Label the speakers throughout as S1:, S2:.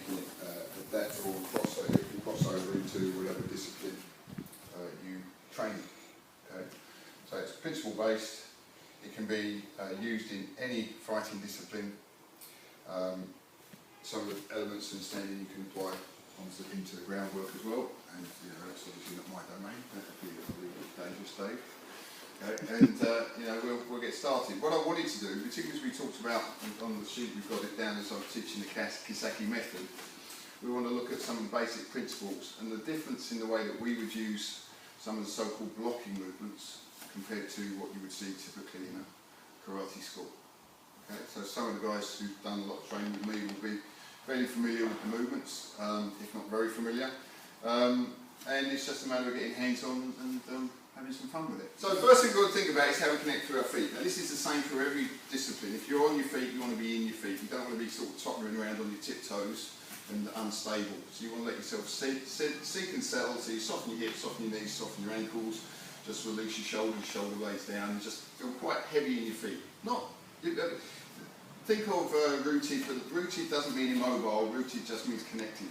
S1: making it adapt or crossover into whatever discipline you train in. Okay? So it's principle based. It can be used in any fighting discipline. Some of the elements and standing you can apply into the groundwork as well, and that's obviously not my domain. That would be a really dangerous, Dave. And we'll get started. What I wanted to do, particularly as we talked about on the sheet, we've got it down as I'm teaching the Kissaki method. We want to look at some basic principles and the difference in the way that we would use some of the so-called blocking movements compared to what you would see typically in a karate school. Okay, so some of the guys who've done a lot of training with me will be fairly familiar with the movements, if not very familiar. And it's just a matter of getting hands-on and having some fun with it. So the first thing we've got to think about is how we connect through our feet. Now this is the same for every discipline. If you're on your feet, you want to be in your feet. You don't want to be sort of tottering around on your tiptoes and unstable. So you want to let yourself sink and settle. So you soften your hips, soften your knees, soften your ankles. Just release your shoulders, shoulder blades down. And just feel quite heavy in your feet. Think of rooted, but rooted doesn't mean immobile. Rooted just means connected.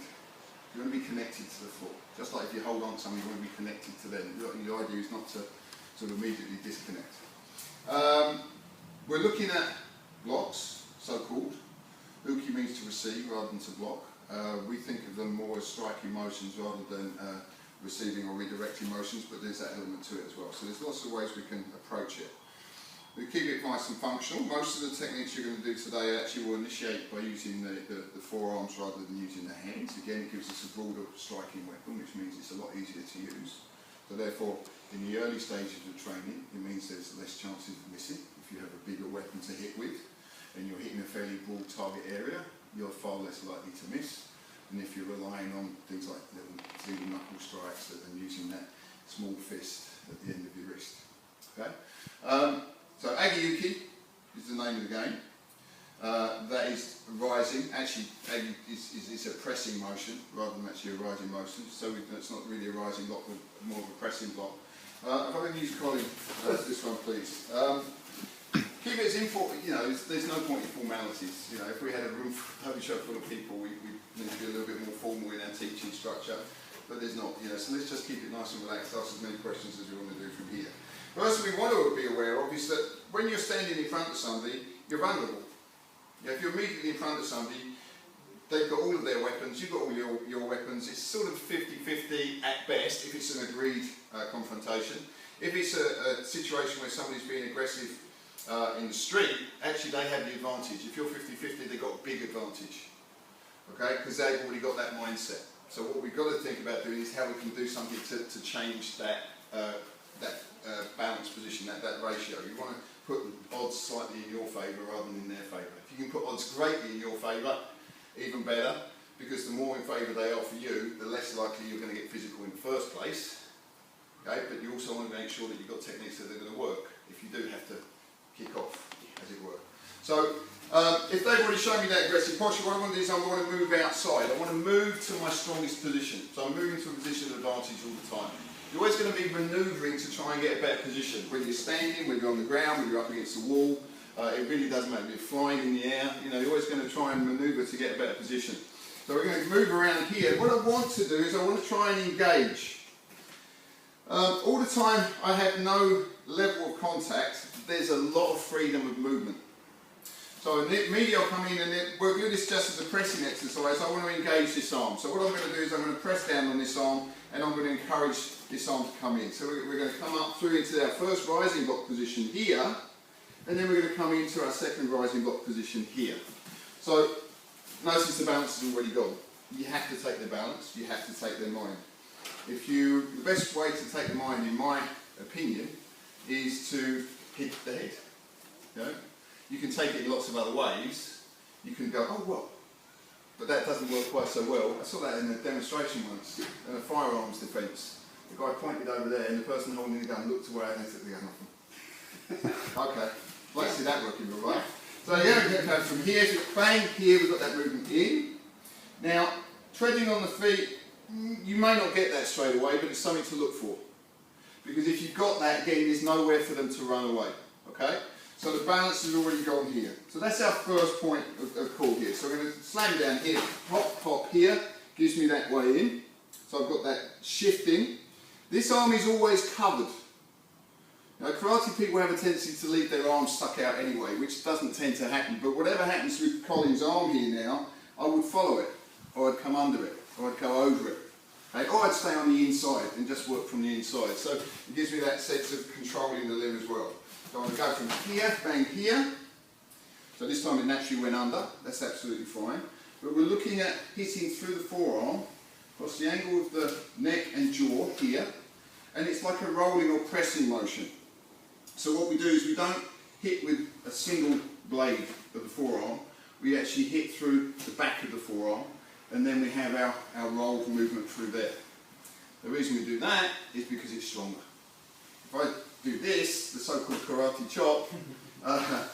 S1: You want to be connected to the floor. Just like if you hold on to something, you want to be connected to them. The idea is not to sort of immediately disconnect. We're looking at blocks, so-called. Uki means to receive rather than to block. We think of them more as striking motions rather than receiving or redirecting motions, but there's that element to it as well. So there's lots of ways we can approach it. We keep it nice and functional. Most of the techniques you're going to do today actually will initiate by using the forearms rather than using the hands. Again, it gives us a broader striking weapon, which means it's a lot easier to use. So therefore, in the early stages of training, it means there's less chances of missing. If you have a bigger weapon to hit with, and you're hitting a fairly broad target area, you're far less likely to miss. And if you're relying on things like little knuckle strikes and using that small fist at the end of your wrist. Okay? So Agiyuki is the name of the game. That is rising. Actually, Agi is a pressing motion rather than actually a rising motion. So it's not really a rising block, but more of a pressing block. If I can use Colin, this one please. Keep it as important. There's no point in formalities. If we had a room full of people, we need to be a little bit more formal in our teaching structure. But there's not. So let's just keep it nice and relaxed. Ask as many questions as we want to do from here. First thing we want to be aware of is that when you're standing in front of somebody, you're vulnerable. If you're immediately in front of somebody, they've got all of their weapons, you've got all your weapons. It's sort of 50-50 at best if it's an agreed confrontation. If it's a situation where somebody's being aggressive in the street, actually they have the advantage. If you're 50-50, they've got a big advantage. Okay, because they've already got that mindset. So what we've got to think about doing is how we can do something to change that balance position, that ratio. You want to put the odds slightly in your favour rather than in their favour. If you can put odds greatly in your favour, even better, because the more in favour they are for you, the less likely you're going to get physical in the first place. Okay? But you also want to make sure that you've got techniques that are going to work if you do have to kick off, as it were. So, if they've already shown me that aggressive posture, what I want to do is I want to move outside. I want to move to my strongest position. So I'm moving to a position of advantage all the time. You're always going to be manoeuvring to try and get a better position. Whether you're standing, whether you're on the ground, whether you're up against the wall, it really doesn't matter. If you're flying in the air, you're always going to try and manoeuvre to get a better position. So we're going to move around here. What I want to do is I want to try and engage. All the time I have no level of contact, there's a lot of freedom of movement. So immediately I'll come in and we'll do this just as a pressing exercise. I want to engage this arm. So what I'm going to do is I'm going to press down on this arm and I'm going to encourage this arm to come in. So we're going to come up through into our first rising block position here, and then we're going to come into our second rising block position here. So notice the balance is already gone. You have to take the balance, you have to take the mind. The best way to take the mind, in my opinion, is to hit the head. You can take it in lots of other ways. You can go, oh, what? But that doesn't work quite so well. I saw that in a demonstration once, in a firearms defence. The guy pointed over there and the person holding the gun looked away and they said, we got nothing. Okay, I'd like to see that working all right. So yeah, we're going to go from here to bang, here we've got that movement in. Now, treading on the feet, you may not get that straight away, but it's something to look for. Because if you've got that, again, there's nowhere for them to run away. Okay? So the balance has already gone here. So that's our first point of call here. So I'm going to slam down here, pop here, gives me that way in. So I've got that shifting. This arm is always covered. Now, karate people have a tendency to leave their arms stuck out anyway, which doesn't tend to happen. But whatever happens with Colin's arm here now, I would follow it, or I'd come under it, or I'd go over it. Okay? Or I'd stay on the inside and just work from the inside. So it gives me that sense of controlling the limb as well. So I'm going to go from here, bang here. So this time it naturally went under. That's absolutely fine. But we're looking at hitting through the forearm, across the angle of the neck and jaw here. And it's like a rolling or pressing motion. So what we do is we don't hit with a single blade of the forearm. We actually hit through the back of the forearm. And then we have our roll movement through there. The reason we do that is because it's stronger. If I do this, the so-called karate chop, I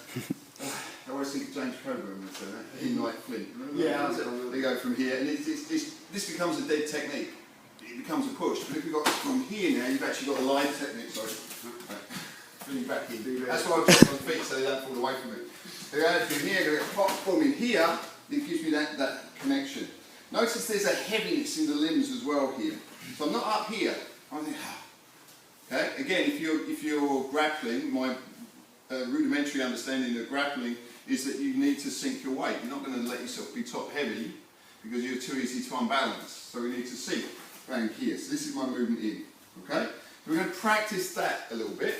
S1: always think of James Coburn when I say that, in Night Flint.
S2: Yeah,
S1: they go from here, and this becomes a dead technique. It becomes a push. But if you've got from here now, you've actually got a line technique. Sorry. Right. Bring you back in. That's why I put on my feet so they don't fall away from me. They go from here, go pop, boom in here. It gives me that connection. Notice there's a heaviness in the limbs as well here. So I'm not up here. I'm there. Okay. Again, if you're grappling, my rudimentary understanding of grappling is that you need to sink your weight. You're not going to let yourself be top heavy because you're too easy to unbalance. So we need to sink. Bang here. So this is my movement in. Okay. So we're going to practice that a little bit,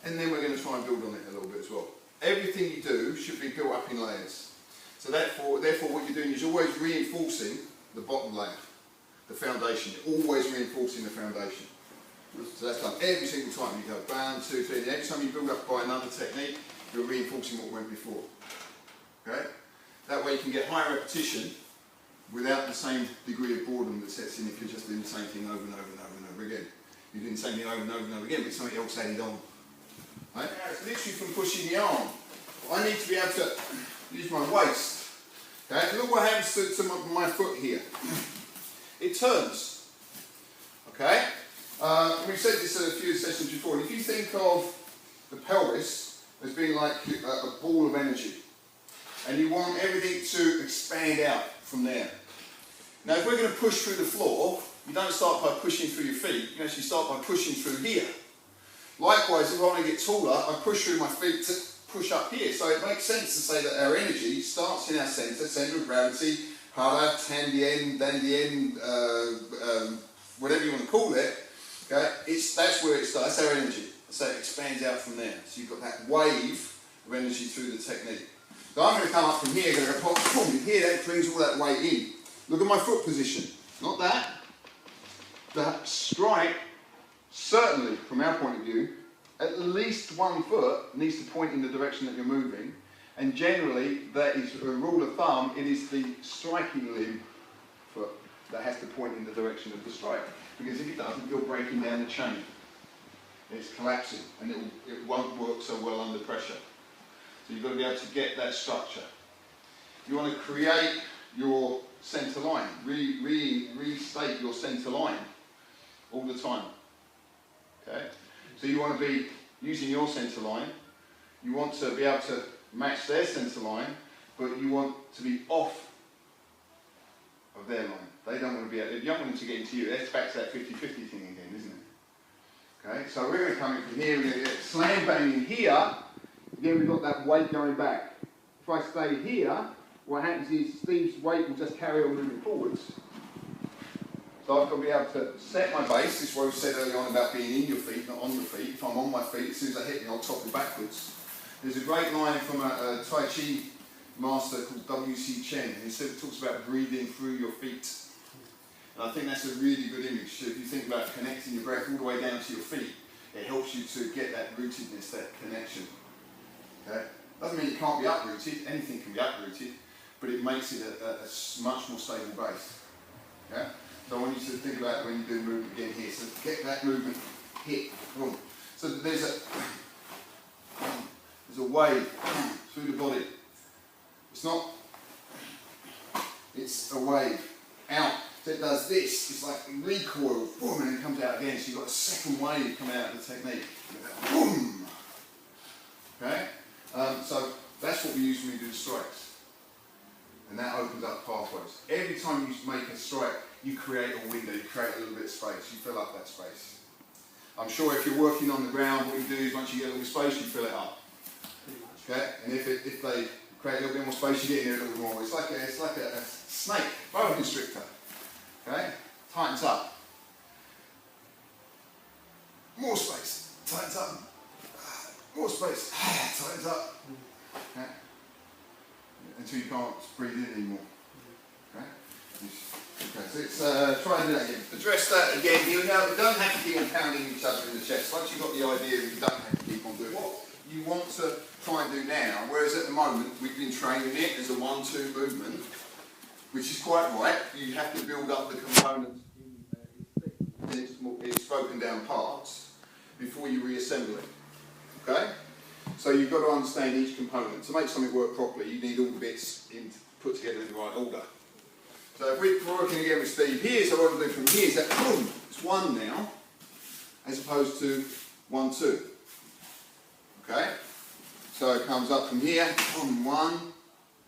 S1: and then we're going to try and build on it a little bit as well. Everything you do should be built up in layers. So therefore what you're doing is always reinforcing the bottom layer, the foundation. You're always reinforcing the foundation. So that's done every single time. You go 1, 2, 3. And every time you build up by another technique, you're reinforcing what went before. Okay? That way you can get higher repetition without the same degree of boredom that sets in if you're just doing the same thing over and over and over and over again. You're doing the same thing over and over and over again, but something else added on. Right? Now it's literally from pushing the arm. I need to be able to use my waist. Okay? Look what happens to my foot here. It turns. Okay? We've said this in a few sessions before. If you think of the pelvis as being like a ball of energy, and you want everything to expand out from there. Now, if we're going to push through the floor, you don't start by pushing through your feet. You actually start by pushing through here. Likewise, if I want to get taller, I push through my feet to push up here. So it makes sense to say that our energy starts in our centre of gravity, hara, tandien, dandien, whatever you want to call it. Okay, that's where it starts. That's our energy. So it expands out from there. So you've got that wave of energy through the technique. So I'm going to come up from here, going to go pop, boom, here, that brings all that weight in. Look at my foot position. Not that. The strike, certainly from our point of view, at least one foot needs to point in the direction that you're moving. And generally, that is a rule of thumb, it is the striking limb foot that has to point in the direction of the strike. Because if it doesn't, you're breaking down the chain. It's collapsing, and it won't work so well under pressure. So you've got to be able to get that structure. You want to create your centre line, restate your centre line all the time. Okay? So you want to be using your centre line. You want to be able to match their centre line, but you want to be off of their line. They don't want to be out there. You don't want them to get into you. That's back to that 50-50 thing again, isn't it? Okay, so we're going to come in from here, we're going to get slam bang in here, then we've got that weight going back. If I stay here, what happens is Steve's weight will just carry on moving forwards. So I've got to be able to set my base. This is what we said earlier on about being in your feet, not on your feet. If I'm on my feet, as soon as I hit me, I'll topple backwards. There's a great line from a Tai Chi master called W.C. Chen. He said it talks about breathing through your feet. And I think that's a really good image. So if you think about connecting your breath all the way down to your feet, it helps you to get that rootedness, that connection. Okay? Doesn't mean it can't be uprooted. Anything can be uprooted, but it makes it a much more stable base. Okay? So I want you to think about when you do movement again here. So get that movement hit. Boom. So there's a wave through the body. It's a wave out. So it does this, it's like recoil, boom, and it comes out again. So you've got a second wave coming out of the technique. Boom, Okay? So that's what we use when we do the strikes. And that opens up pathways. Every time you make a strike, you create a window, you create a little bit of space, you fill up that space. I'm sure if you're working on the ground, what you do is once you get a little space, you fill it up. Okay? And if they create a little bit more space, you get in there a little bit more. It's like a snake, boa constrictor. Okay? Tightens up. More space, tightens up. More space, tightens up. Okay? Until you can't breathe in anymore. Okay? Okay, so let's try and do that again. Address that again. You don't have to keep on pounding each other in the chest. Once you've got the idea, you don't have to keep on doing what you want to try and do now. Whereas at the moment, we've been training it as a 1-2 movement, which is quite right. You have to build up the components in its broken down parts before you reassemble it. Okay? So you've got to understand each component. To make something work properly, you need all the bits put together in the right order. So if we're working again with Steve here, so what I'm doing from here is that boom, it's 1 now, as opposed to 1-2. Okay? So it comes up from here, boom, 1,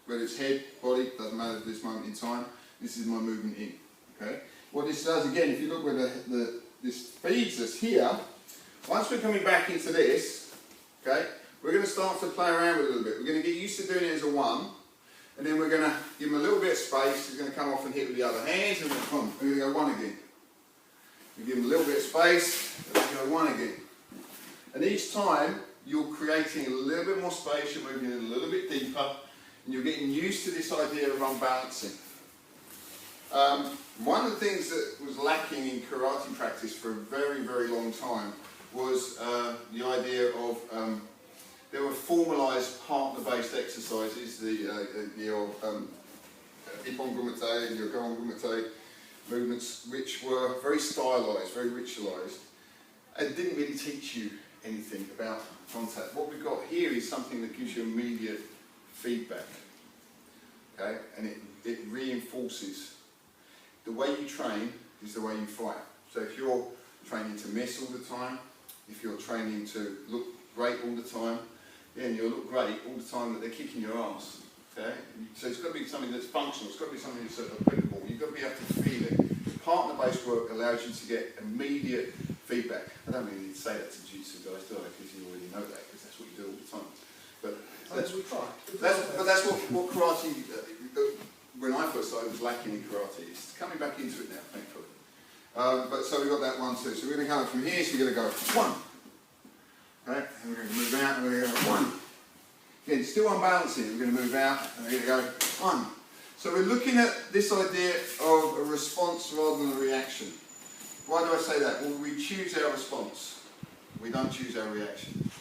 S1: whether it's head, body, doesn't matter at this moment in time. This is my movement in. Okay? What this does again, if you look where this feeds us here, once we're coming back into this, okay, we're going to start to play around with it a little bit. We're going to get used to doing it as a 1. And then we're going to give him a little bit of space. He's going to come off and hit with the other hand, and we're going to go 1 again. We give him a little bit of space, and we go 1 again. And each time, you're creating a little bit more space, you're moving in a little bit deeper, and you're getting used to this idea of unbalancing. One of the things that was lacking in karate practice for a very, very long time was the idea of there were formalised partner-based exercises, your Ippon Gumite and your Gohan Gumite movements, which were very stylised, very ritualised, and didn't really teach you anything about contact. What we've got here is something that gives you immediate feedback, okay, and it reinforces. The way you train is the way you fight. So if you're training to miss all the time, if you're training to look great all the time, then you'll look great all the time that they're kicking your ass. Okay? So it's got to be something that's functional, it's got to be something that's applicable, you've got to be able to feel it. Partner-based work allows you to get immediate feedback. I don't really need to say that to Jiu-Jitsu guys, do I? Because you already know that, because that's what you do all the time. But that's what karate, when I first started, was lacking in karate. It's coming back into it now, thankfully. But so we've got that 1, 2. So we're going to come from here, so we're going to go 1. Okay, and we're going to move out, and we're going to go 1. Again, still unbalancing, we're going to move out, and we're going to go 1. So we're looking at this idea of a response rather than a reaction. Why do I say that? Well, we choose our response. We don't choose our reaction.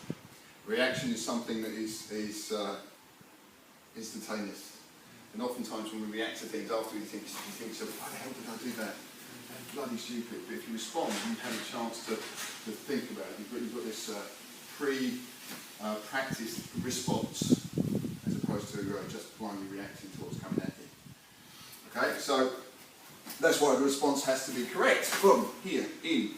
S1: Reaction is something that is instantaneous. And oftentimes when we react to things after we think, so why the hell did I do that? That's bloody stupid. But if you respond, you've had a chance to think about it. You've got this practiced response as opposed to just blindly reacting to what's coming at you. Okay, so that's why the response has to be correct. Boom, here, in.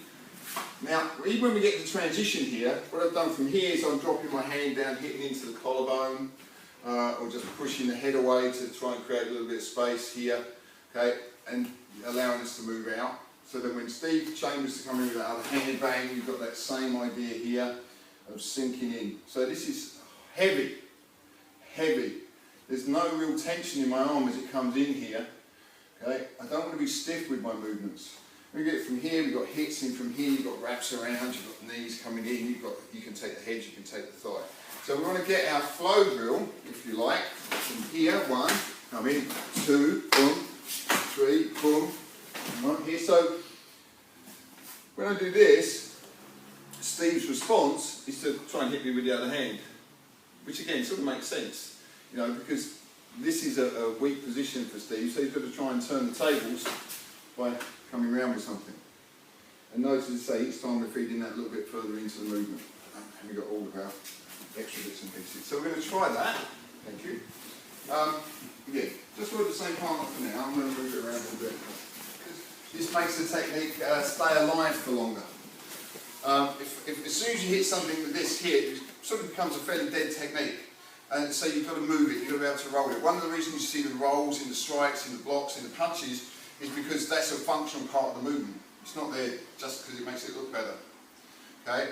S1: Now, even when we get the transition here, what I've done from here is I'm dropping my hand down, hitting into the collarbone, or just pushing the head away to try and create a little bit of space here, okay, and allowing us to move out. So that when Steve Chambers to come in with that other hand bang, you've got that same idea here of sinking in. So this is heavy, heavy. There's no real tension in my arm as it comes in here. Okay, I don't want to be stiff with my movements. We get it from here, we've got hits in from here, you've got wraps around, you've got knees coming in, you can take the head, you can take the thigh. So we want to get our flow drill, if you like, from here, 1, come in, 2, boom, 3, boom, 1 here. So when I do this, Steve's response is to try and hit me with the other hand, which again sort of makes sense, you know, because this is a weak position for Steve, so he's got to try and turn the tables by coming around with something. And notice, as I say, each time we're feeding that a little bit further into the movement. And we've got all of our extra bits and pieces. So we're going to try that. Thank you. Again, just hold the same partner for now. I'm going to move it around a little bit. This makes the technique stay alive for longer. As soon as you hit something with this here, it sort of becomes a fairly dead technique. And so you've got to move it, you've got to be able to roll it. One of the reasons you see the rolls in the strikes, in the blocks, in the punches, is because that's a functional part of the movement. It's not there just because it makes it look better. Okay?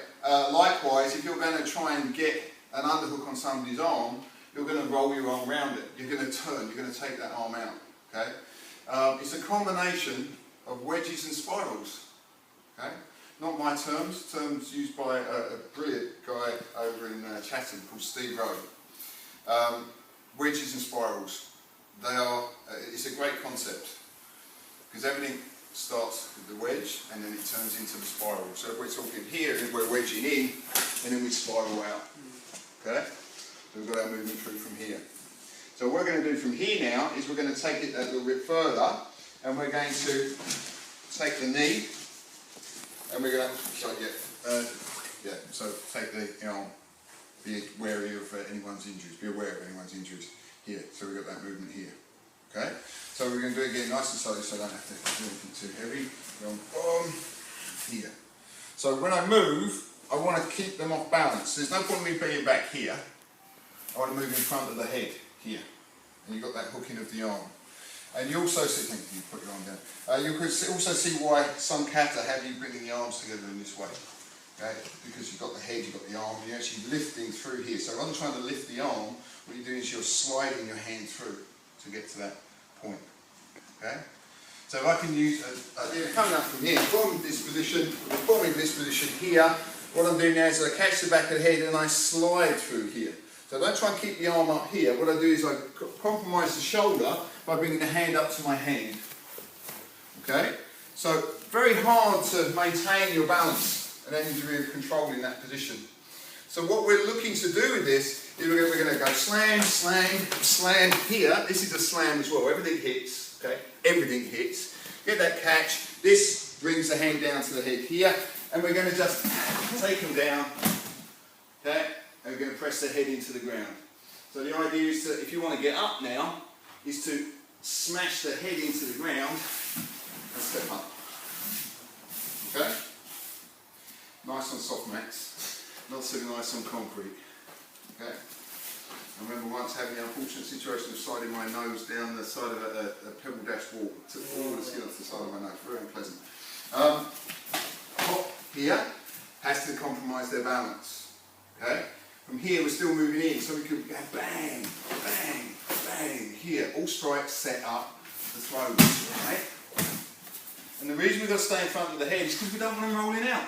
S1: Likewise, if you're going to try and get an underhook on somebody's arm, you're going to roll your arm around it. You're going to turn, you're going to take that arm out. Okay? It's a combination of wedges and spirals. Okay? Not my terms used by a brilliant guy over in Chatham called Steve Rowe. Wedges and spirals. They are, it's a great concept because everything starts with the wedge and then it turns into the spiral. So if we're talking here, we're wedging in and then we spiral out. Okay? So we've got our movement through from here. So what we're going to do from here now is we're going to take it a little bit further and we're going to take the knee and we're going to, so take the arm. Be wary of anyone's injuries, be aware of anyone's injuries here. So we've got that movement here. Okay? So we're going to do it again nice and slowly so I don't have to do anything too heavy. Boom, here. So when I move, I want to keep them off balance. There's no point in me being back here. I want to move in front of the head here. And you've got that hooking of the arm. And you also see, thank you, put your arm down. You can also see why some kata have you bringing the arms together in this way. Okay? Because you've got the head, you've got the arm, you're actually lifting through here. So rather than trying to lift the arm, what you're doing is you're sliding your hand through to get to that point. Okay? So if I can use, coming up from here, forming this position, forming this position here, what I'm doing now is I catch the back of the head and I slide through here. So I don't try and keep the arm up here, what I do is I compromise the shoulder by bringing the hand up to my hand. Okay? So very hard to maintain your balance and any degree of control in that position. So what we're looking to do with this is we're going to go slam, slam, slam here. This is a slam as well. Everything hits. Okay? Everything hits. Get that catch. This brings the hand down to the head here. And we're going to just take them down. Okay? And we're going to press the head into the ground. So the idea is to, if you want to get up now, is to smash the head into the ground and step up. Okay? Nice on soft mats, not so nice on concrete. Okay? I remember once having the unfortunate situation of sliding my nose down the side of a pebble dash wall. Took all the skin off the side of my nose, very unpleasant. Hop here has to compromise their balance. Okay? From here we're still moving in, so we could go bang, bang, bang, here. All strikes set up the throws, right? And the reason we've got to stay in front of the head is because we don't want them rolling out.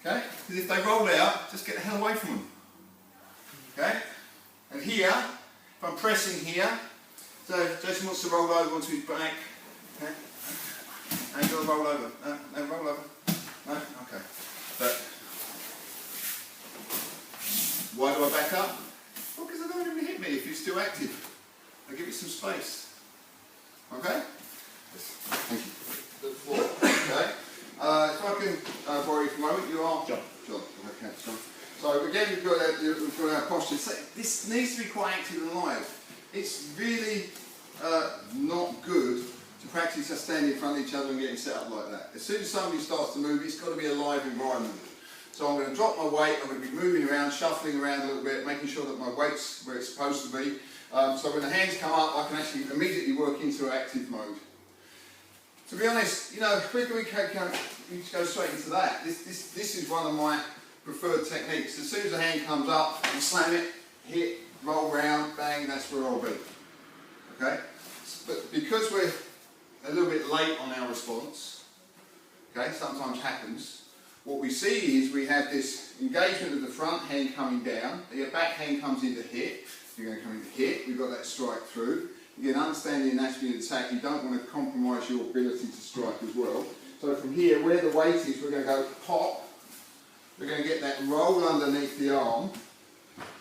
S1: Okay? Because if they roll out, just get the hell away from them. Okay? And here, if I'm pressing here, so Jason wants to roll over onto his back. Okay? And you've got to roll over. No, roll over. No? Okay. But why do I back up? Well, because I don't want him to hit me if he's still active. I give it some space. Okay? Thank you. Okay? If I can borrow you for a moment, you are John. Okay, John. So again, we've got our posture. So this needs to be quite active and alive. It's really not good to practice just standing in front of each other and getting set up like that. As soon as somebody starts to move, it's got to be a live environment. So I'm going to drop my weight, I'm going to be moving around, shuffling around a little bit, making sure that my weight's where it's supposed to be. So when the hands come up, I can actually immediately work into active mode. To be honest, you know, we go straight into that. This is one of my preferred techniques. As soon as the hand comes up, you slam it, hit, roll round, bang, that's where I'll be. Okay? But because we're a little bit late on our response, okay, sometimes happens, what we see is we have this engagement of the front hand coming down, the back hand comes into hit, you're going to come into hit, we've got that strike through. Again, understanding the anatomy of the attack, you don't want to compromise your ability to strike as well. So from here, where the weight is, we're going to go pop, we're going to get that roll underneath the arm,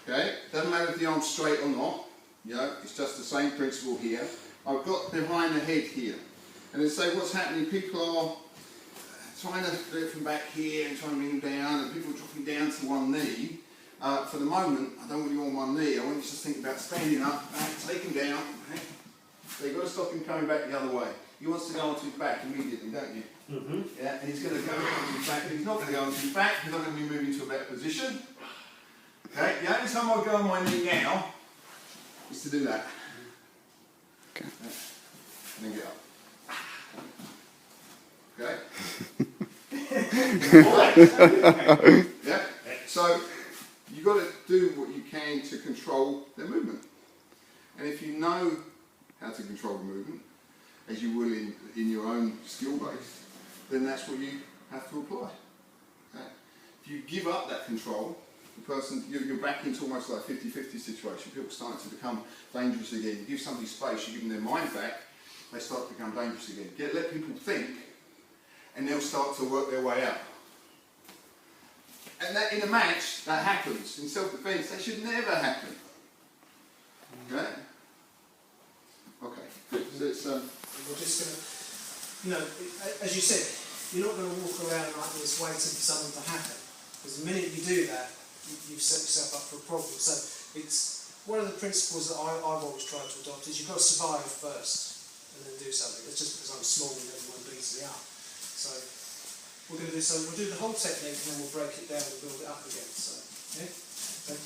S1: okay, doesn't matter if the arm's straight or not, you know, it's just the same principle here. I've got behind the head here, and then say what's happening, people are trying to do it from back here and trying to bring them down, and people are dropping down to one knee. For the moment, I don't want you on one knee, I want you to just think about standing up, take them down, okay? So you've got to stop him coming back the other way. He wants to go onto his back immediately, don't you? Mm-hmm. Yeah, and he's going to go onto his back, and he's not going to go onto his back because I'm going to be moving to a better position. Okay, the only time I go on my knee now is to do that. Okay. Yeah. And then get up. Okay? Yeah? So, you've got to do what you can to control their movement. And if you know how to control the movement, as you will in your own skill base, then that's what you have to apply. Okay? If you give up that control, the person, you're back into almost like a 50-50 situation. People starting to become dangerous again. You give somebody space, you give them their mind back, they start to become dangerous again. Let people think, and they'll start to work their way out. And that in a match, that happens. In self-defense, that should never happen. Okay? Okay, good. So it's,
S2: we're just going to, you know, as you said, you're not going to walk around like this waiting for something to happen. Because the minute you do that, you've set yourself up for a problem. So it's one of the principles that I've always tried to adopt is you've got to survive first and then do something. It's just because I'm small and everyone beats me up. So we're going to do so. We'll do the whole technique and then we'll break it down and build it up again. So yeah. Okay.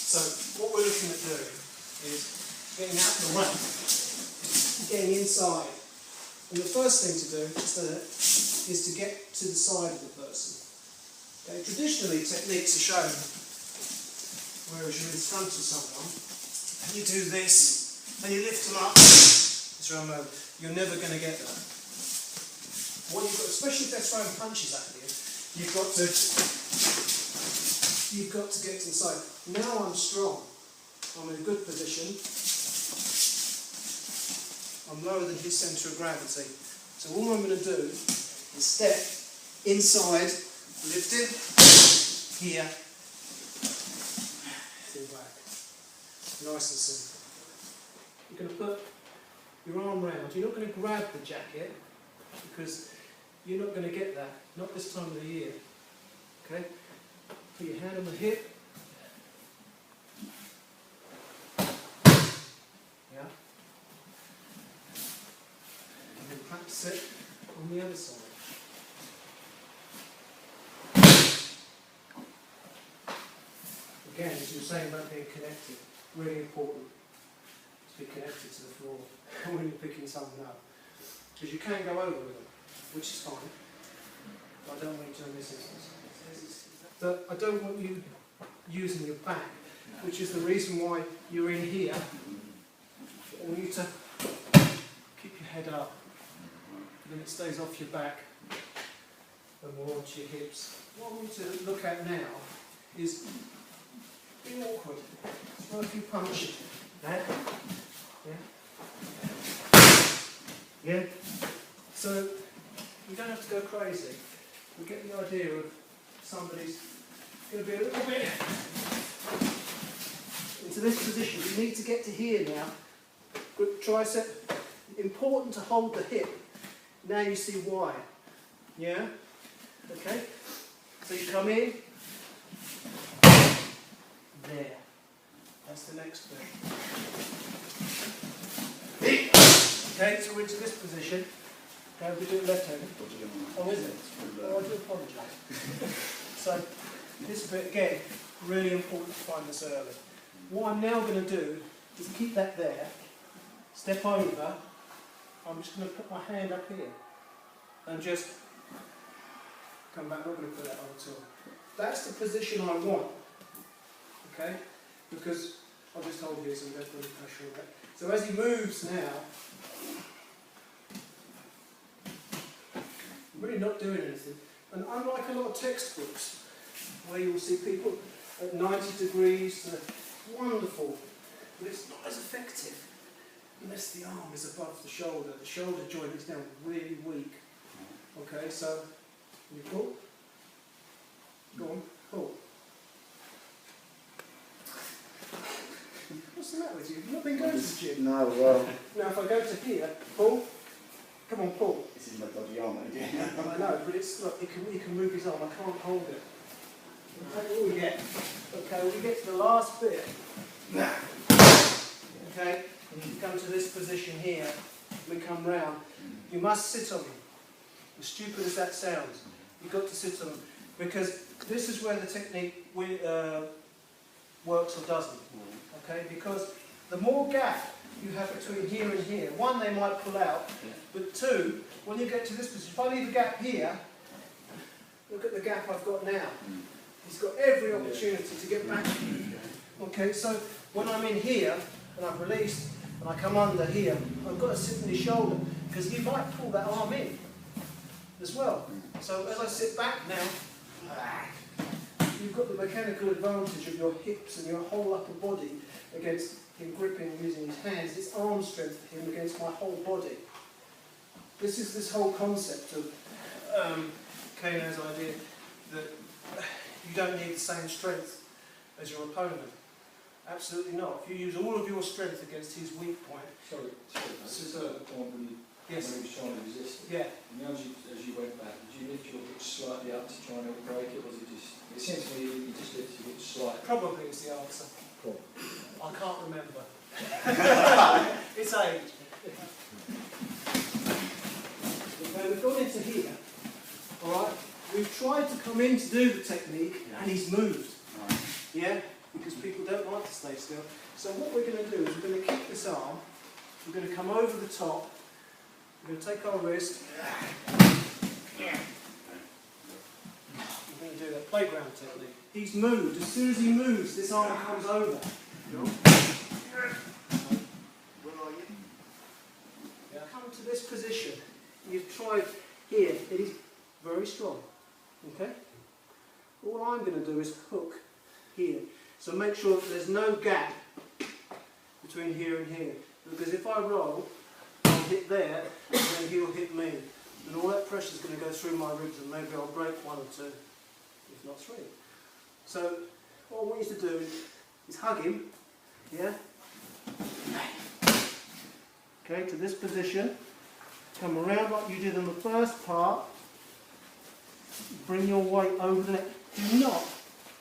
S2: So what we're looking at doing is getting out the way, getting inside. And the first thing to do is to get to the side of the person. Okay. Traditionally, techniques are shown whereas you're in front of someone and you do this and you lift them up. It's around over. You're never going to get that. What you've got, especially if they're throwing punches at you, you've got to get to the side. Now I'm strong. I'm in a good position. I'm lower than his centre of gravity. So all I'm going to do is step inside, lift it, here, fall back. Nice and simple. You're going to put your arm round. You're not going to grab the jacket because you're not going to get that. Not this time of the year. Okay? Put your hand on the hip. Yeah? And then practice it on the other side. Again, as you were saying about being connected, really important to be connected to the floor when you're picking something up. Because you can go over with them, which is fine. But I don't want you to in this instance. But I don't want you using your back, which is the reason why you're in here. I want you to keep your head up, and then it stays off your back and more onto your hips. What I want you to look at now is be awkward. Throw a few punches. That. Yeah? Yeah? So, you don't have to go crazy. We get the idea of somebody's going to be a little bit into this position. You need to get to here now. Good tricep. Important to hold the hip. Now you see why. Yeah? Okay? So you come in. There. That's the next bit. Okay, so we're into this position. Okay, we do it left-handed. Oh, is it? Oh, I do apologise. So, this bit, again, really important to find this early. What I'm now going to do is keep that there, step over, I'm just going to put my hand up here, and just come back. I'm not going to put that on at all. That's the position I want, okay? Because I'll just hold here so we don't put any pressure on that. So as he moves now, I'm really not doing anything. And unlike a lot of textbooks, where you will see people at 90 degrees, wonderful, but it's not as effective unless the arm is above the shoulder. The shoulder joint is now really weak. Okay, so you pull. Go on, pull. What's the matter with you? You've not been going to the gym?
S3: No, well.
S2: Now if I go to here, pull, Come on, Paul.
S3: This is my dodgy arm again.
S2: I know, but it's, look, he can move his arm, I can't hold it. Okay, what we get? Okay, when we get to the last bit, okay, you come to this position here, we come round, you must sit on him. As stupid as that sounds, you've got to sit on him, because this is where the technique works or doesn't, okay, because the more gap you have between here and here, one, they might pull out, but two, when you get to this position, if I leave a gap here, look at the gap I've got now. He's got every opportunity to get back. Okay, so when I'm in here, and I've released, and I come under here, I've got to sit on his shoulder, because he might pull that arm in as well. So as I sit back now, you've got the mechanical advantage of your hips and your whole upper body against him gripping and using his hands. It's arm strength for him against my whole body. This is this whole concept of Kano's idea that you don't need the same strength as your opponent. Absolutely not. If you use all of your strength against his weak point,
S3: Sorry, this is the point when he was trying to resist it.
S2: yeah.
S3: And as you went back, did you lift your hips slightly up to try and help break it? Was it just, essentially, you just lifted your hips slightly?
S2: Probably is the answer.
S3: Probably.
S2: I can't remember. It's age. Okay, we've gone into here. Alright? We've tried to come in to do the technique and he's moved. Yeah? Because people don't like to stay still. So what we're going to do is we're going to kick this arm, we're going to come over the top, we're going to take our wrist, we're going to do that playground technique. He's moved. As soon as he moves, this arm comes over. Where are you? Yeah. Come to this position. You've tried here. It is very strong. Okay? All I'm going to do is hook here. So make sure that there's no gap between here and here. Because if I roll, I'll hit there, and then he'll hit me. And all that pressure is going to go through my ribs, and maybe I'll break one or two, if not three. So what I want you to do is hug him, yeah? Okay, to this position. Come around like you did in the first part. Bring your weight over there. Do not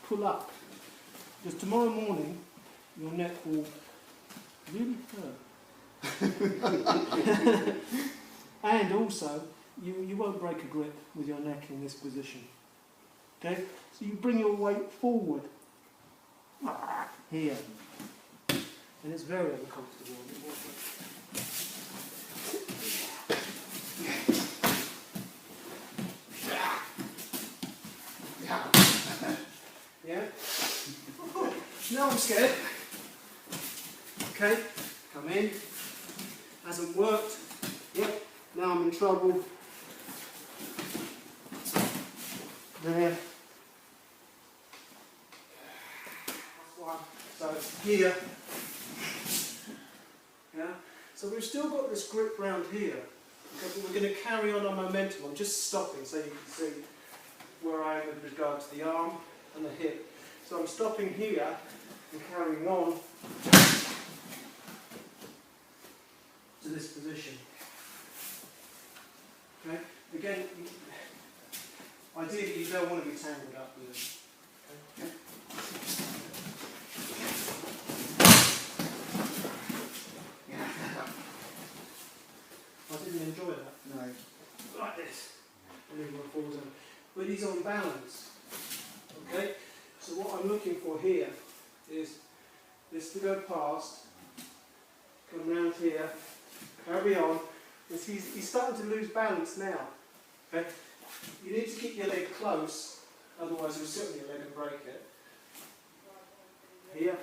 S2: pull up. Because tomorrow morning, your neck will really hurt. And also, you won't break a grip with your neck in this position. Okay? So you bring your weight forward. Here. And it's very uncomfortable. Yeah? Now I'm scared. Okay, come in. Hasn't worked. Yep, now I'm in trouble. There. So it's here. Yeah? So we've still got this grip round here. Okay, but we're going to carry on our momentum. I'm just stopping so you can see where I am with regard to the arm and the hip. So I'm stopping here and carrying on to this position. Okay? Again, ideally you don't want to be tangled up with it. Okay? I didn't enjoy that. No. Like this. And then my falls over. But he's on balance. Okay? So what I'm looking for here is this to go past, come round here, carry on. He's starting to lose balance now. Okay? You need to keep your leg close, otherwise you'll sit on your leg and break it. Here.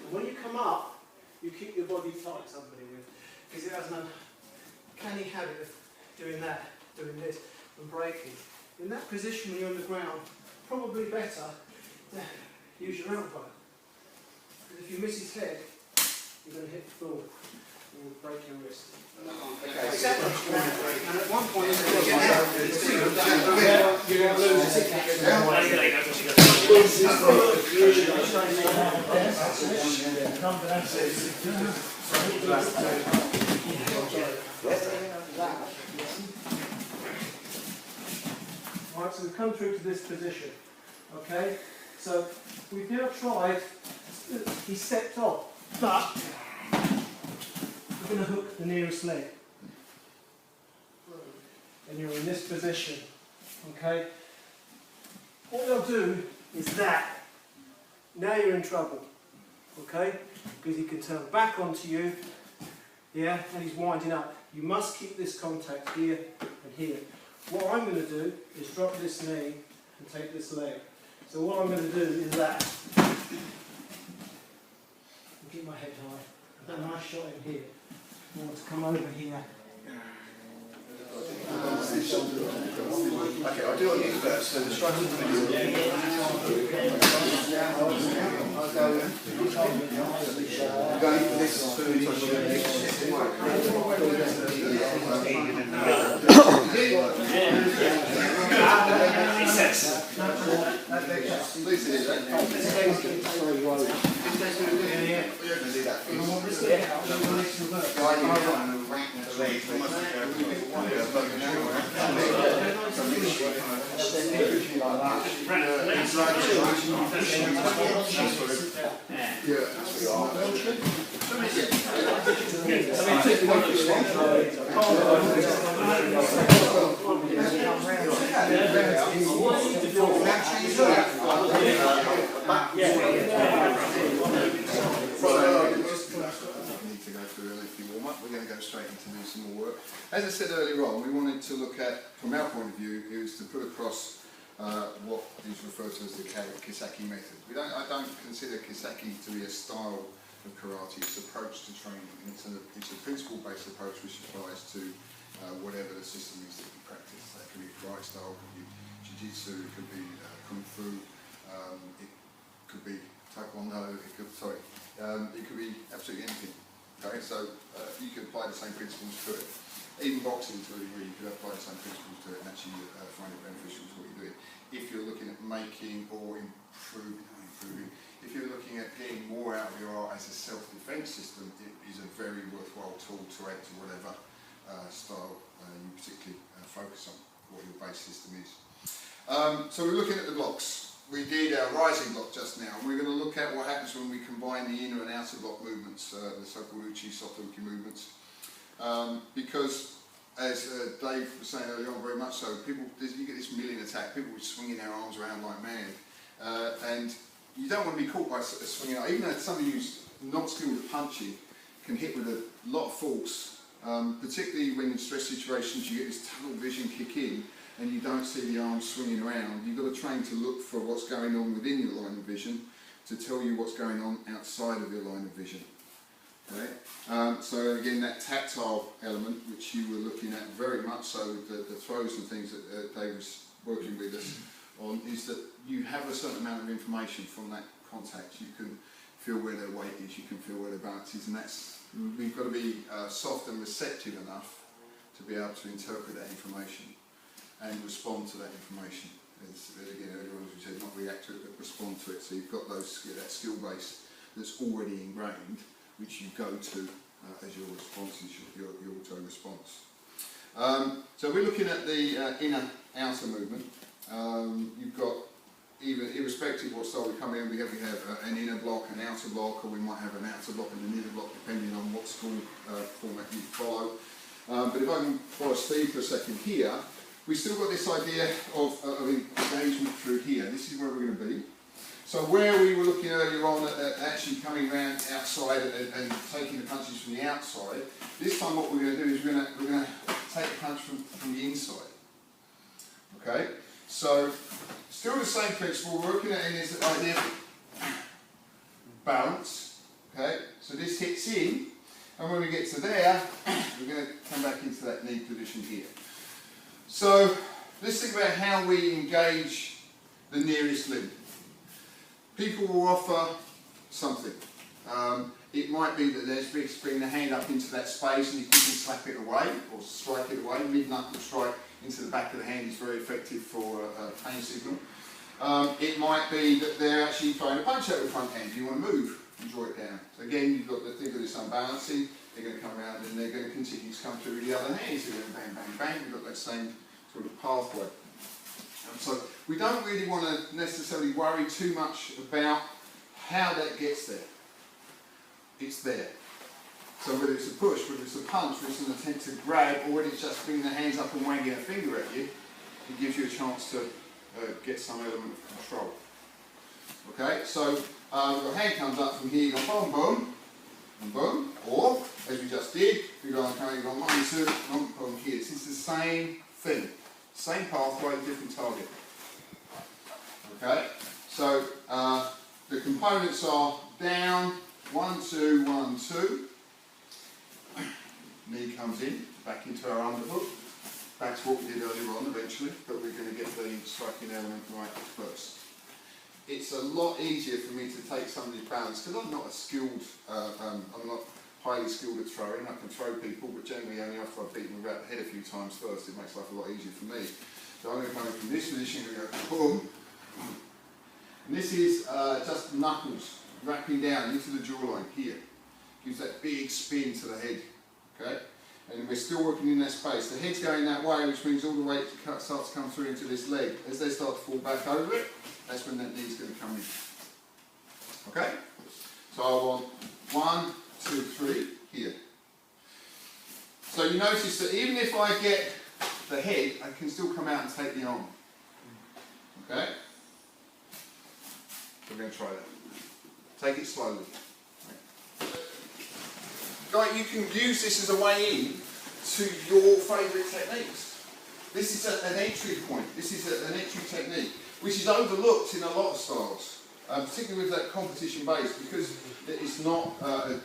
S2: And when you come up, you keep your body tight, somebody with, because it has an uncanny habit of doing that, doing this, and breaking. In that position when you're on the ground, probably better to use your elbow. Because if you miss his head, you're going to hit the floor and you'll break your wrist.
S3: Okay.
S2: Exactly. And at one point, you're going to lose it. Right, so we've come through to this position. Okay, so we've now tried, he stepped off, but we're going to hook the nearest leg. And you're in this position. Okay, what they'll do is that. Now you're in trouble. Okay, because he can turn back onto you. Yeah, and he's winding up. You must keep this contact here and here. What I'm going to do is drop this knee and take this leg. So what I'm going to do is that. And keep my head high. I've got a nice shot in here. I want to come over here.
S4: Okay, I'll do it on you first. So the strike in the middle. Going for this food.
S1: We're going to go straight into do some more work. As I said earlier on, we wanted to look at, from our point of view, is to put across what is referred to as the Kissaki method. I don't consider Kissaki to be a style of karate. It's an approach to training. It's a principle-based approach which applies to whatever the system is that you practice. That could be karate style, it could be Jujitsu, it could be Kung Fu, it could be Taekwondo, it could be absolutely anything. Okay, so you can apply the same principles to it. Even boxing, to a degree, you can apply the same principles to it and actually find it beneficial to what you're doing. If you're looking at making or improving, if you're looking at getting more out of your art as a self-defense system, it is a very worthwhile tool to add to whatever style you particularly focus on, what your base system is. So we're looking at the blocks. We did our rising block just now, and we're going to look at what happens when we combine the inner and outer block movements, the so-called uchi, soto-uki movements. Because, as Dave was saying earlier on, very much so, you get this milling attack, people swinging their arms around like mad, and you don't want to be caught by swinging out. Even though somebody who's not skilled at punching can hit with a lot of force, particularly when in stress situations you get this tunnel vision kick in, and you don't see the arms swinging around. You've got to train to look for what's going on within your line of vision to tell you what's going on outside of your line of vision. Okay? So again, that tactile element, which you were looking at very much so, the throws and things that Dave was working with us on, is that you have a certain amount of information from that contact. You can feel where their weight is, you can feel where their balance is, and we've got to be soft and receptive enough to be able to interpret that information and respond to that information. As again, earlier on, as we said, not react to it, but respond to it. So you've got that skill base that's already ingrained, which you go to as your response, your auto response. So we're looking at the inner-outer movement. You've got, even irrespective of what style we come in, we have an inner block, an outer block, or we might have an outer block and an inner block, depending on what school format you follow. But if I can follow Steve for a second here, we've still got this idea of engagement through here. This is where we're going to be. So where we were looking earlier on at actually coming around outside and taking the punches from the outside, this time what we're going to do is we're going to take a punch from the inside. Okay? So still the same principle. We're looking at this idea of balance. Okay? So this hits in, and when we get to there, we're going to come back into that knee position here. So let's think about how we engage the nearest limb. People will offer something. It might be that there's bring the hand up into that space and you can slap it away or strike it away. Mid-knuckle strike into the back of the hand is very effective for a pain signal. It might be that they're actually throwing a punch out with the front hand. You want to move and draw it down. So again, you've got to think of this unbalancing. They're going to come around and they're going to continue to come through with the other hand. So you're going bang, bang, bang. You've got that same sort of pathway. So we don't really want to necessarily worry too much about how that gets there. It's there. So whether it's a push, whether it's a punch, whether it's an attempt to grab, or whether it's just bringing the hands up and wagging a finger at you, it gives you a chance to get some element of control. Okay, so your hand comes up from here, you go boom, boom, and boom, or as we just did, you go on, you go 1, 2, boom, boom here. This is the same thing, same pathway, different target. Okay, so the components are down, 1, 2, 1, 2. Knee comes in, back into our underhook. Back to what we did earlier on eventually, but we're going to get the striking element right first. It's a lot easier for me to take somebody's balance, because I'm not a skilled, I'm not highly skilled at throwing. I can throw people, but generally only after I've beaten them about the head a few times first, it makes life a lot easier for me. So I'm going to come in from this position and go boom. And this is just knuckles wrapping down into the jawline here. Gives that big spin to the head. Okay? And we're still working in that space. The head's going that way, which means all the weight starts to come through into this leg. As they start to fall back over it, that's when that knee's going to come in. Okay? So I want 1, 2, 3 here. So you notice that even if I get the head, I can still come out and take the arm. Okay? So we're going to try that. Take it slowly. Right, you can use this as a way in to your favourite techniques. This is an entry point. This is an entry technique, which is overlooked in a lot of styles, particularly with that competition base, because it's not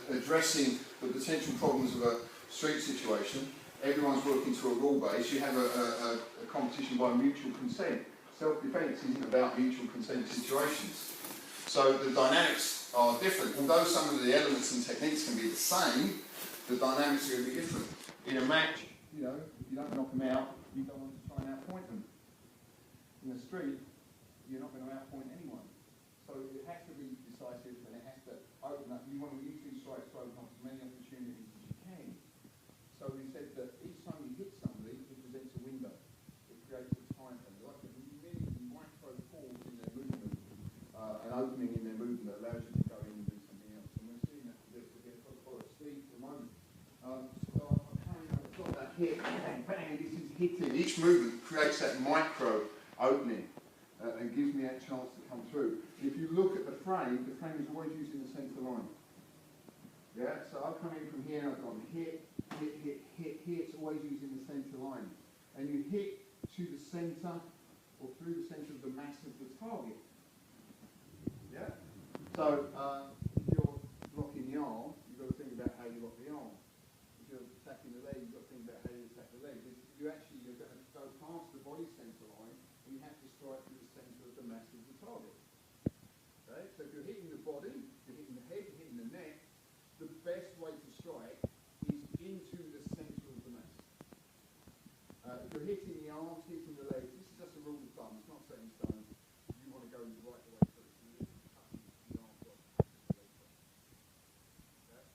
S1: addressing the potential problems of a street situation. Everyone's working to a rule base. You have a competition by mutual consent. Self-defence isn't about mutual consent situations. So the dynamics are different. Although some of the elements and techniques can be the same, the dynamics are going to be different. In a match, you know, if you don't knock them out, you don't want to try and outpoint them. In the street, you're not going to outpoint anyone. So it has to be decisive and it has to open up. You want to use these strikes to open up as many opportunities as you can. So we said that each time you hit somebody, it presents a window. It creates a time frame. Like a mini micro pause in their movement, an opening in their movement that allows you to go in and do something else. And we're seeing that for Steve for the moment. So I've got that hit, bang, bang, this is hitting. Each movement creates that micro opening and gives me that chance to come through. If you look at the frame is always using the centre line. Yeah, so I'll come in from here and I've gone hit, hit, hit, hit, hit. It's always using the centre line. And you hit to the centre or through the centre of the mass of the target. Yeah? So if you're blocking the arm, you've got to think about how you lock the arm. If you're attacking the leg, you've got to think about how you attack the leg. You're going to go past the body centre line, and you have to strike through the centre of the mass of the target. Okay? So if you're hitting the body, you're hitting the head, you're hitting the neck, the best way to strike is into the centre of the mass. If you're hitting the arms, hitting the legs, this is just a rule of thumb, it's not set in stone. You want to go right the way through. So you're touching the arm block, the leg block. Okay?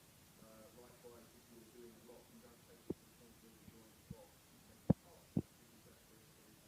S1: Likewise, if you're doing a block, you don't take it to the point where you're doing the block, you take it apart. This is that where it comes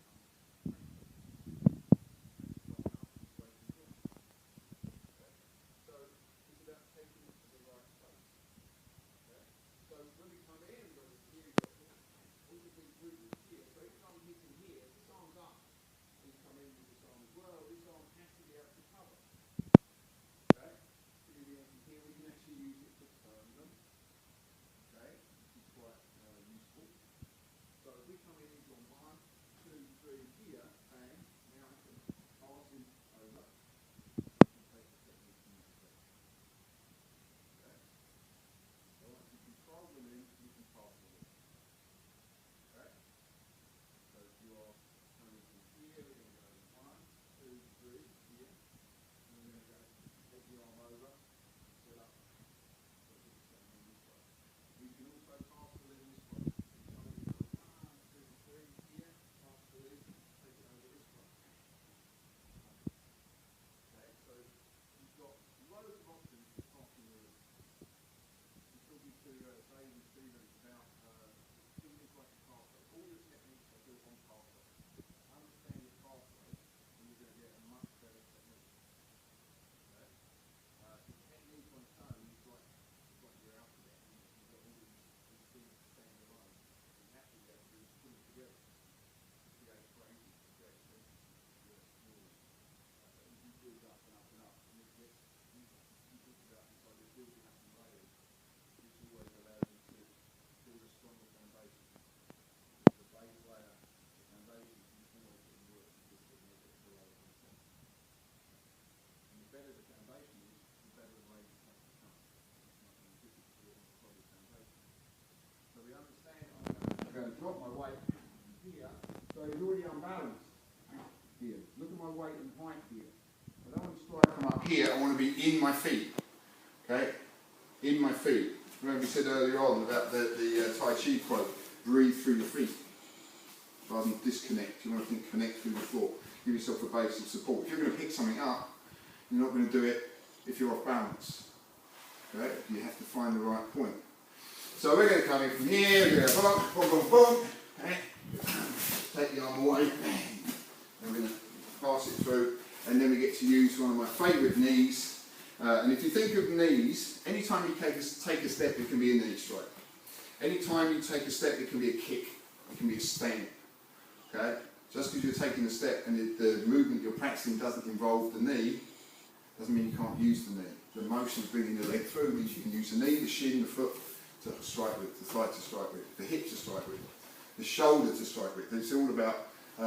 S1: drop my weight here, so he's already unbalanced here. Look at my weight and height here. I don't want to strike from up here, I want to be in my feet. Okay? In my feet. Remember we said earlier on about the Tai Chi quote, breathe through your feet. Rather than disconnect, you want to think connect through the floor. Give yourself a base of support. If you're going to pick something up, you're not going to do it if you're off balance. Okay? You have to find the right point. So we're going to come in from here, we're going to go boom, boom, boom, boom. Okay? Take the arm away. We're going to pass it through, and then we get to use one of my favourite knees. And if you think of knees, anytime you take a step, it can be a knee strike. Anytime you take a step, it can be a kick, it can be a stand. Okay? Just because you're taking a step and the movement you're practicing doesn't involve the knee, doesn't mean you can't use the knee. The motion of bringing the leg through means you can use the knee, the shin, the foot to strike with, the thigh to strike with, the hip to strike with, the shoulder to strike with. It's all about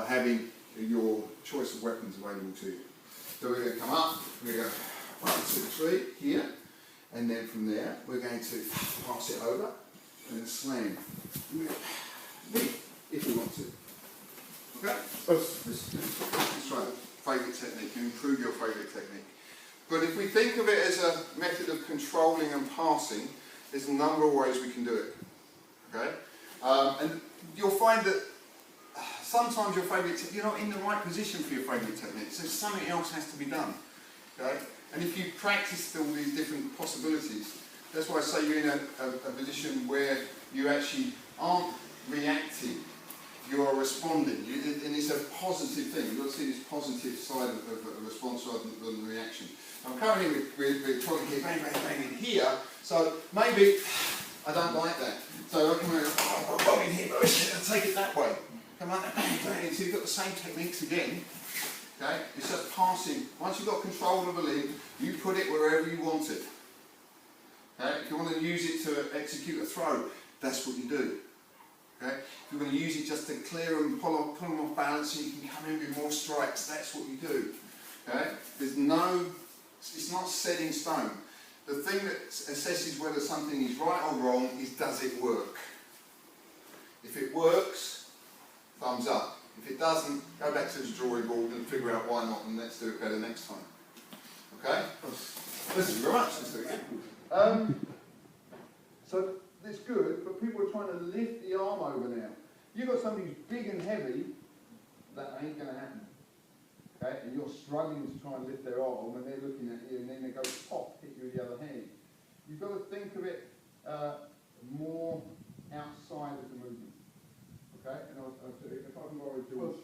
S1: having your choice of weapons available to you. So we're going to come up, we're going to go 1, 2, 3 here, and then from there we're going to pass it over and then slam. Knee, if we want to. Okay? Let's try it. Favourite technique, and improve your favourite technique. But if we think of it as a method of controlling and passing, there's a number of ways we can do it. Okay? And you'll find that sometimes your favourite you're not in the right position for your favourite technique, so something else has to be done. Okay? And if you practice all these different possibilities, that's why I say you're in a position where you actually aren't reacting. You are responding, and it's a positive thing. You've got to see this positive side of a response rather than reaction. I'm currently we're talking here, bang, bang, bang in here, so maybe I don't like that. So I can go in here, but take it that way. Come on, bang, bang. So you've got the same techniques again. Okay, it's just passing. Once you've got control of a limb, you put it wherever you want it. Okay, if you want to use it to execute a throw, that's what you do. Okay? If you're going to use it just to clear and pull them off balance so you can come in with more strikes, that's what you do. Okay? It's not set in stone. The thing that assesses whether something is right or wrong is, does it work? If it works, thumbs up. If it doesn't, go back to the drawing board and figure out why not, and let's do it better next time. Okay? Thank you very much. Let's do it again. So it's good, but people are trying to lift the arm over now. You've got something who's big and heavy, that ain't going to happen. Okay? And you're struggling to try and lift their arm, and they're looking at you, and then they go pop, hit you with the other hand. You've got to think of it more outside of the movement. Okay? And I'll if I can borrow George.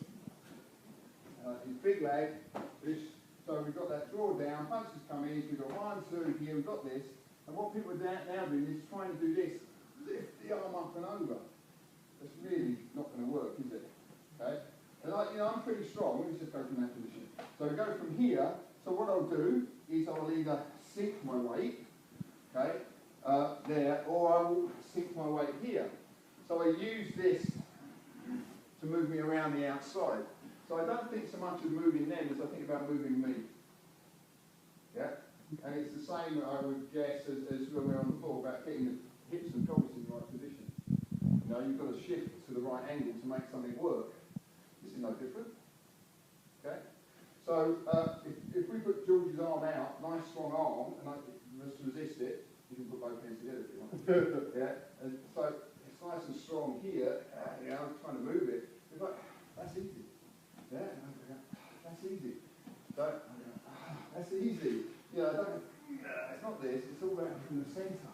S1: His big leg, so we've got that draw down, punches come in, we've got 1, 2 here, we've got this. And what people are now doing is trying to do this, lift the arm up and over. That's really not going to work, is it? Okay? And I'm pretty strong. Let me just go from that position. So we go from here. So what I'll do is I'll either sink my weight, okay, there, or I will sink my weight here. So I use this to move me around the outside. So I don't think so much of moving them as I think about moving me. Yeah? And it's the same, I would guess, as when we were on the floor about getting the hips and shoulders in the right position. You know, you've got to shift to the right angle to make something work. This is no different. Okay? So if we put George's arm out, nice strong arm, and I just resist it, you can put both hands together if you want. Yeah? And so it's nice and strong here, you know, I'm trying to move it. It's like, that's easy. Yeah? That's easy. That's easy. You know, it's not this, it's all out from the centre.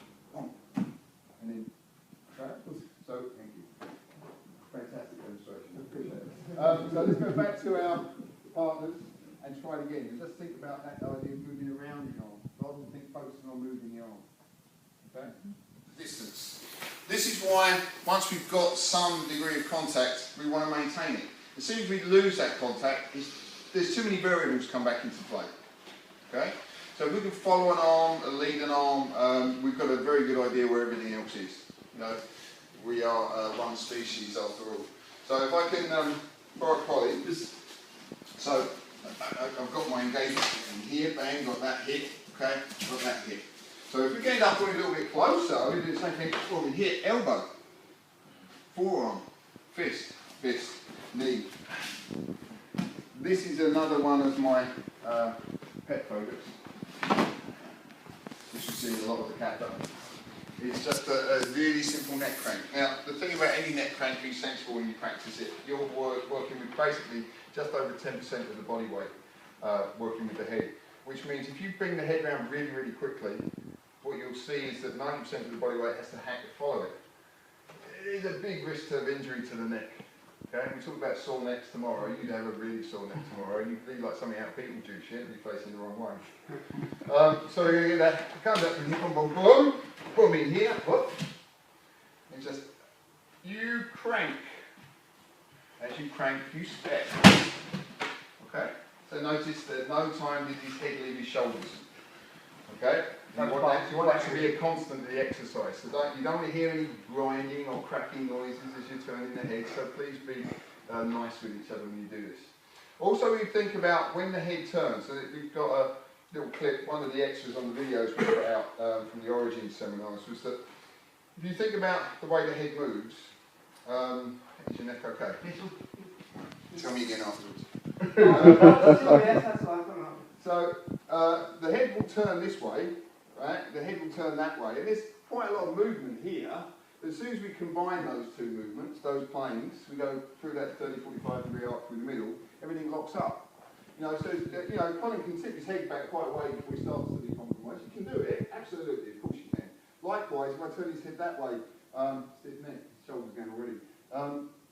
S1: And then, okay? So, thank you. Fantastic demonstration, I appreciate it. So let's go back to our partners and try it again. Let's think about that idea of moving around the arm, rather than focusing on moving the arm. Okay? Distance. This is why, once we've got some degree of contact, we want to maintain it. As soon as we lose that contact, there's too many variables come back into play. Okay? So if we can follow an arm, lead an arm, we've got a very good idea where everything else is. You know, we are one species after all. So if I can borrow a colleague, so I've got my engagement in here, bang, got that hit, okay, got that hit. So if we get up a little bit closer, we do the same thing, we hit elbow, forearm, fist, fist, knee. This is another one of my pet focus, which you see in a lot of the kata. It's just a really simple neck crank. Now, the thing about any neck crank, be sensible when you practice it, you're working with basically just over 10% of the body weight working with the head, which means if you bring the head around really, really quickly, what you'll see is that 90% of the body weight has to follow it. It is a big risk of injury to the neck. Okay, we talk about sore necks tomorrow. You'd have a really sore neck tomorrow. You'd be like something out of Beetlejuice, you'd be facing the wrong way. So we're going to get that. It comes up, boom, boom, boom, boom in here. Whoop. And just, you crank. As you crank, you step. Okay? So notice that no time did his head leave his shoulders. Okay? You want that to be a constant of the exercise. So you don't want to hear any grinding or cracking noises as you're turning the head, so please be nice with each other when you do this. Also, we think about when the head turns. So we've got a little clip, one of the extras on the videos we put out from the Origin seminars, was that if you think about the way the head moves, is your neck okay? Tell me again afterwards. So the head will turn this way, right? The head will turn that way, and there's quite a lot of movement here. But as soon as we combine those two movements, those planes, we go through that 30-45 degree arc through the middle, everything locks up. You know, so you know, Colin can tip his head back quite a way before he starts to be compromised. You can do it, absolutely, of course you can. Likewise, if I turn his head that way, stiff neck, shoulders going already.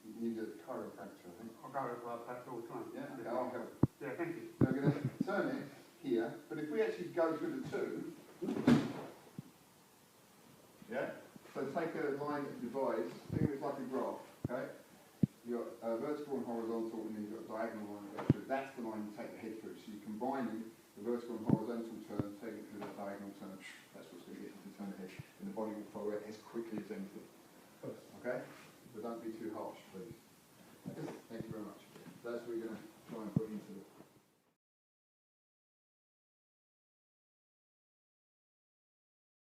S1: You need a chiropractor, I think.
S5: I'll go with all the time.
S1: Yeah, okay, I'll help.
S5: Yeah, thank you.
S1: So we're going to turn it here, but if we actually go through the two, yeah, so take a line that divides, think of it like a graph, okay? You've got vertical and horizontal, and then you've got a diagonal line that goes through. That's the line you take the head through. So you're combining the vertical and horizontal turn, take it through that diagonal turn. That's what's going to get you to turn the head, and the body will follow it as quickly as anything. Okay? But don't be too harsh, please. Thank you very much. That's what we're going to try and put into the